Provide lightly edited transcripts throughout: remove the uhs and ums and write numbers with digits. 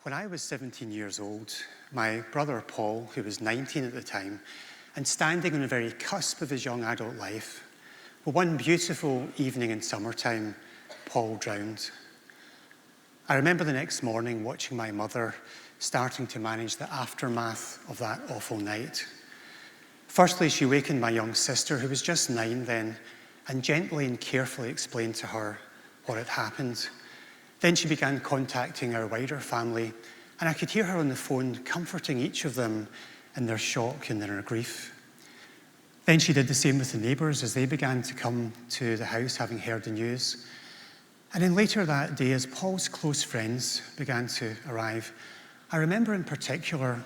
When I was 17 years old, my brother Paul, who was 19 at the time, and standing on the very cusp of his young adult life, well, one beautiful evening in summertime, Paul drowned. I remember the next morning watching my mother starting to manage the aftermath of that awful night. Firstly, she wakened my young sister, who was just 9 then, and gently and carefully explained to her what had happened. Then she began contacting our wider family, and I could hear her on the phone comforting each of them in their shock and their grief. Then she did the same with the neighbours as they began to come to the house, having heard the news. And then later that day, as Paul's close friends began to arrive, I remember in particular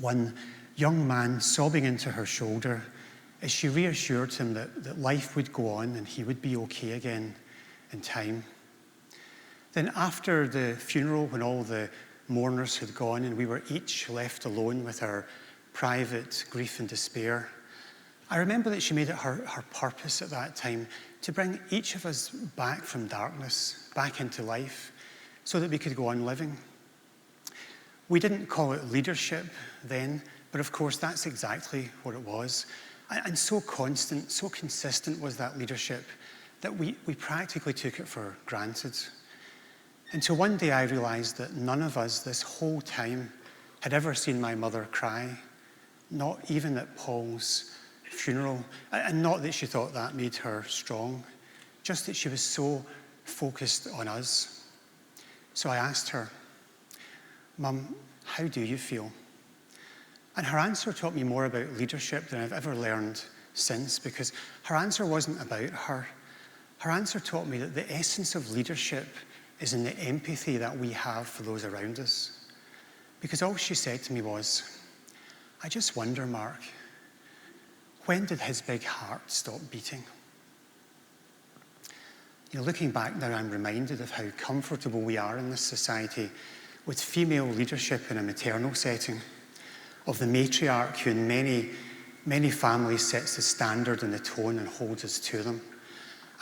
one young man sobbing into her shoulder as she reassured him that life would go on and he would be okay again in time. Then after the funeral, when all the mourners had gone and we were each left alone with our private grief and despair, I remember that she made it her purpose at that time to bring each of us back from darkness, back into life, so that we could go on living. We didn't call it leadership then, but of course that's exactly what it was. And so constant, so consistent was that leadership that we practically took it for granted. Until one day I realised that none of us this whole time had ever seen my mother cry, not even at Paul's funeral, and not that she thought that made her strong, just that she was so focused on us. So I asked her, "Mum, how do you feel?" And her answer taught me more about leadership than I've ever learned since, because her answer wasn't about her. Her answer taught me that the essence of leadership is in the empathy that we have for those around us. Because all she said to me was, "I just wonder, Mark, when did his big heart stop beating?" Looking back now, I'm reminded of how comfortable we are in this society with female leadership in a maternal setting, of the matriarch who in many families sets the standard and the tone and holds us to them.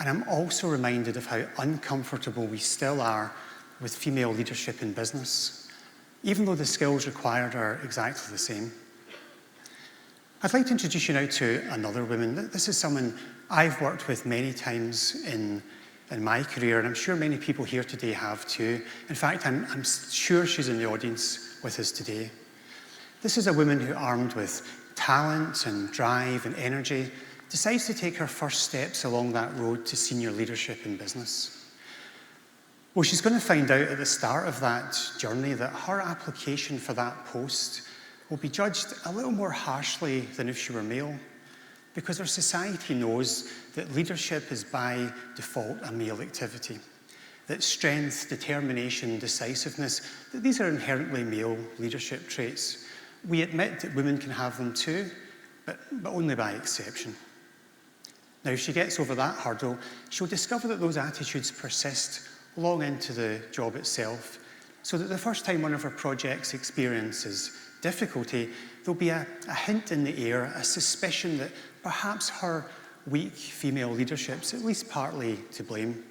And I'm also reminded of how uncomfortable we still are with female leadership in business, even though the skills required are exactly the same. I'd like to introduce you now to another woman. This is someone I've worked with many times in my career, and I'm sure many people here today have too. In fact, I'm sure she's in the audience with us today. This is a woman who, armed with talent and drive and energy, decides to take her first steps along that road to senior leadership in business. Well, she's going to find out at the start of that journey that her application for that post will be judged a little more harshly than if she were male, because our society knows that leadership is by default a male activity, that strength, determination, decisiveness, that these are inherently male leadership traits. We admit that women can have them too, but only by exception. Now, if she gets over that hurdle, she'll discover that those attitudes persist long into the job itself, so that the first time one of her projects experiences difficulty, there'll be a hint in the air, a suspicion that perhaps her weak female leadership's at least partly to blame.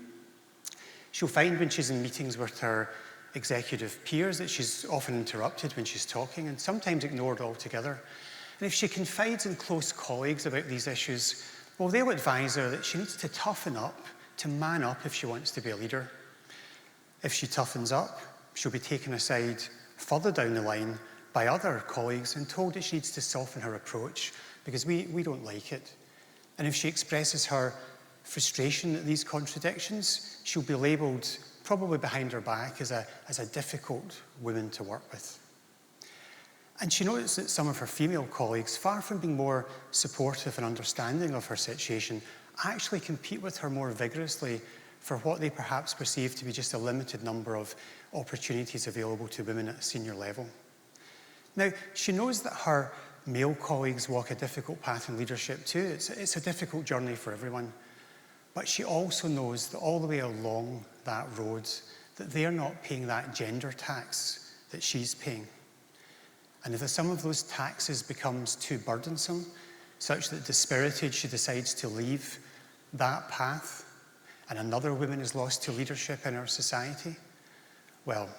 She'll find when she's in meetings with her executive peers that she's often interrupted when she's talking and sometimes ignored altogether. And if she confides in close colleagues about these issues, well, they'll advise her that she needs to toughen up, to man up if she wants to be a leader. If she toughens up, she'll be taken aside further down the line by other colleagues and told that she needs to soften her approach because we don't like it. And if she expresses her frustration at these contradictions, she'll be labelled, probably behind her back, as a difficult woman to work with. And she noticed that some of her female colleagues, far from being more supportive and understanding of her situation, actually compete with her more vigorously for what they perhaps perceive to be just a limited number of opportunities available to women at a senior level. Now, she knows that her male colleagues walk a difficult path in leadership too. It's a difficult journey for everyone. But she also knows that all the way along that road, that they're not paying that gender tax that she's paying. And if the sum of those taxes becomes too burdensome, such that dispirited she decides to leave that path, and another woman is lost to leadership in our society, well,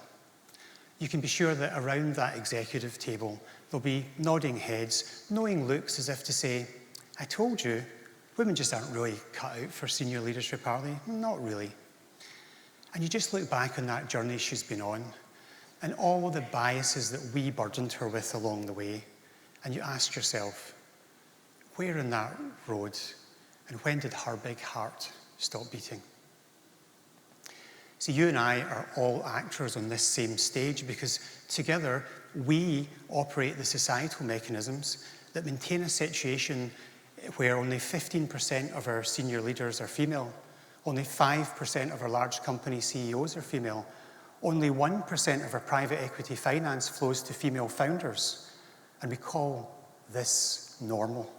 you can be sure that around that executive table, there'll be nodding heads, knowing looks as if to say, I told you, women just aren't really cut out for senior leadership, are they? Not really. And you just look back on that journey she's been on and all the biases that we burdened her with along the way, and you ask yourself, where in that road and when did her big heart stop beating? See, you and I are all actors on this same stage because together we operate the societal mechanisms that maintain a situation where only 15% of our senior leaders are female, only 5% of our large company CEOs are female, only 1% of our private equity finance flows to female founders, and we call this normal.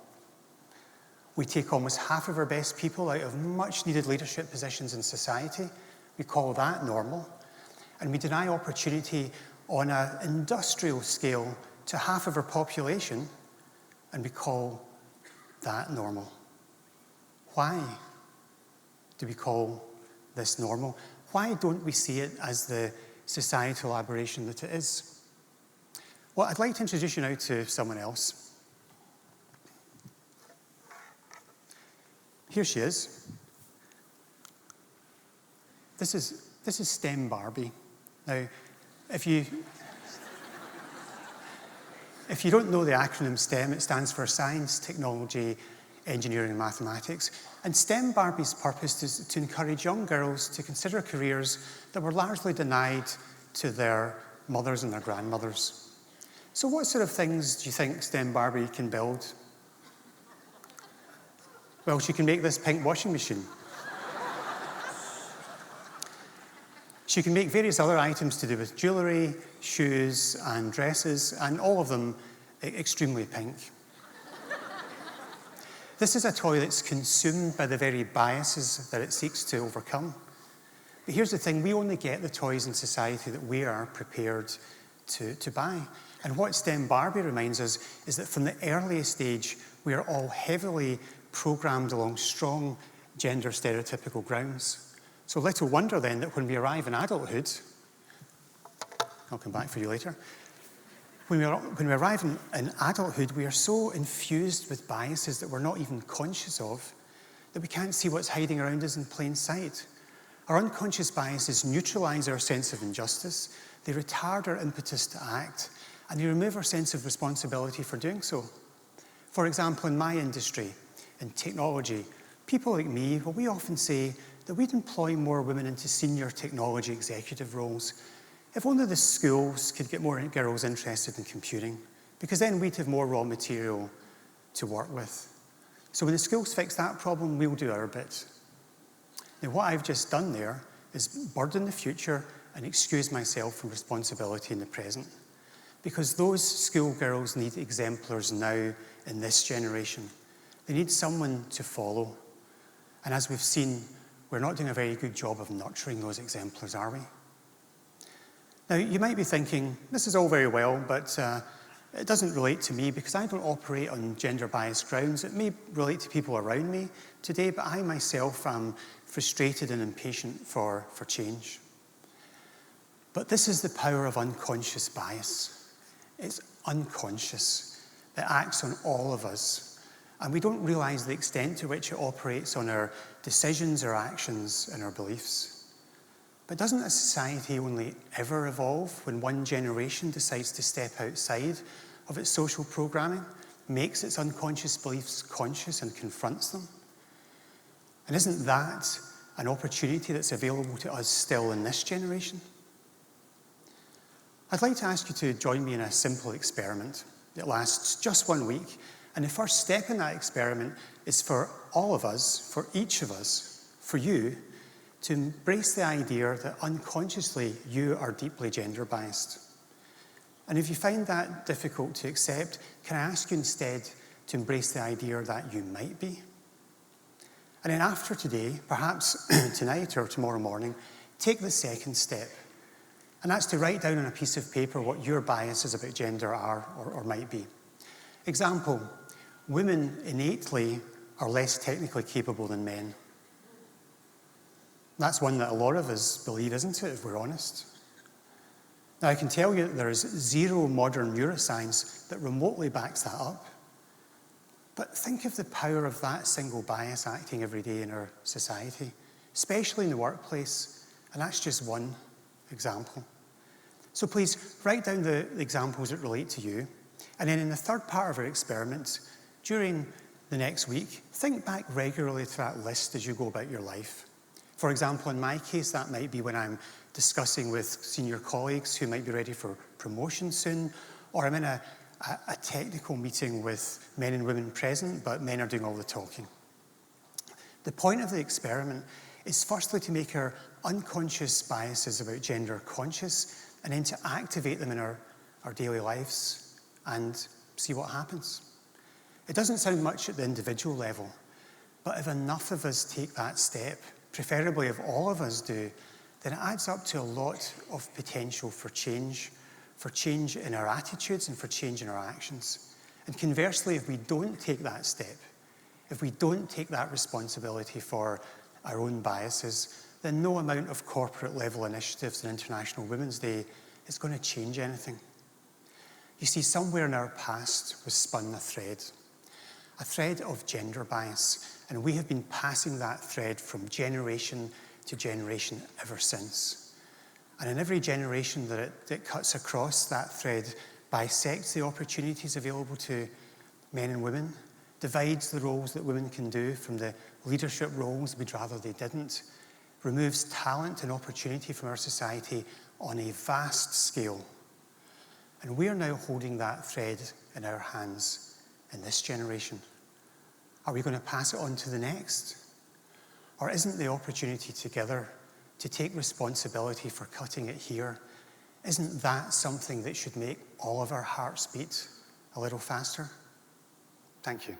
We take almost half of our best people out of much-needed leadership positions in society. We call that normal. And we deny opportunity on an industrial scale to half of our population, and we call that normal. Why do we call this normal? Why don't we see it as the societal aberration that it is? Well, I'd like to introduce you now to someone else. Here she is. This is STEM Barbie. Now, if you don't know the acronym STEM, it stands for Science, Technology, Engineering and Mathematics. And STEM Barbie's purpose is to encourage young girls to consider careers that were largely denied to their mothers and their grandmothers. So what sort of things do you think STEM Barbie can build? Well, she can make this pink washing machine. She can make various other items to do with jewellery, shoes and dresses, and all of them extremely pink. This is a toy that's consumed by the very biases that it seeks to overcome. But here's the thing, we only get the toys in society that we are prepared to buy. And what STEM Barbie reminds us is that from the earliest age, we are all heavily programmed along strong gender stereotypical grounds. So little wonder then that when we arrive in adulthood, I'll come back for you later, when we arrive in adulthood, we are so infused with biases that we're not even conscious of, that we can't see what's hiding around us in plain sight. Our unconscious biases neutralize our sense of injustice, they retard our impetus to act, and they remove our sense of responsibility for doing so. For example, in my industry, in technology, people like me, well, we often say that we'd employ more women into senior technology executive roles if only the schools could get more girls interested in computing, because then we'd have more raw material to work with. So when the schools fix that problem, we'll do our bit. Now, what I've just done there is burden the future and excuse myself from responsibility in the present, because those schoolgirls need exemplars now in this generation. They need someone to follow. And as we've seen, we're not doing a very good job of nurturing those exemplars, are we? Now, you might be thinking, this is all very well, but it doesn't relate to me because I don't operate on gender-biased grounds. It may relate to people around me today, but I myself am frustrated and impatient for change. But this is the power of unconscious bias. It's unconscious. It acts on all of us. And we don't realize the extent to which it operates on our decisions, our actions, and our beliefs. But doesn't a society only ever evolve when one generation decides to step outside of its social programming, makes its unconscious beliefs conscious and confronts them? And isn't that an opportunity that's available to us still in this generation? I'd like to ask you to join me in a simple experiment that lasts just 1 week. And the first step in that experiment is for all of us, for each of us, for you, to embrace the idea that unconsciously you are deeply gender biased. And if you find that difficult to accept, can I ask you instead to embrace the idea that you might be? And then after today, perhaps tonight or tomorrow morning, take the second step. And that's to write down on a piece of paper what your biases about gender are or might be. Example, women innately are less technically capable than men. That's one that a lot of us believe, isn't it, if we're honest? Now, I can tell you that there is zero modern neuroscience that remotely backs that up. But think of the power of that single bias acting every day in our society, especially in the workplace, and that's just one example. So please, write down the examples that relate to you, and then in the third part of our experiment, during the next week, think back regularly to that list as you go about your life. For example, in my case, that might be when I'm discussing with senior colleagues who might be ready for promotion soon, or I'm in a technical meeting with men and women present, but men are doing all the talking. The point of the experiment is firstly to make our unconscious biases about gender conscious, and then to activate them in our daily lives and see what happens. It doesn't sound much at the individual level, but if enough of us take that step, preferably if all of us do, then it adds up to a lot of potential for change in our attitudes and for change in our actions. And conversely, if we don't take that step, if we don't take that responsibility for our own biases, then no amount of corporate level initiatives on International Women's Day is going to change anything. You see, somewhere in our past was spun a thread of gender bias, and we have been passing that thread from generation to generation ever since. And in every generation that it cuts across, that thread bisects the opportunities available to men and women, divides the roles that women can do from the leadership roles we'd rather they didn't, removes talent and opportunity from our society on a vast scale. And we are now holding that thread in our hands in this generation. Are we going to pass it on to the next? Or isn't the opportunity together to take responsibility for cutting it here, isn't that something that should make all of our hearts beat a little faster? Thank you.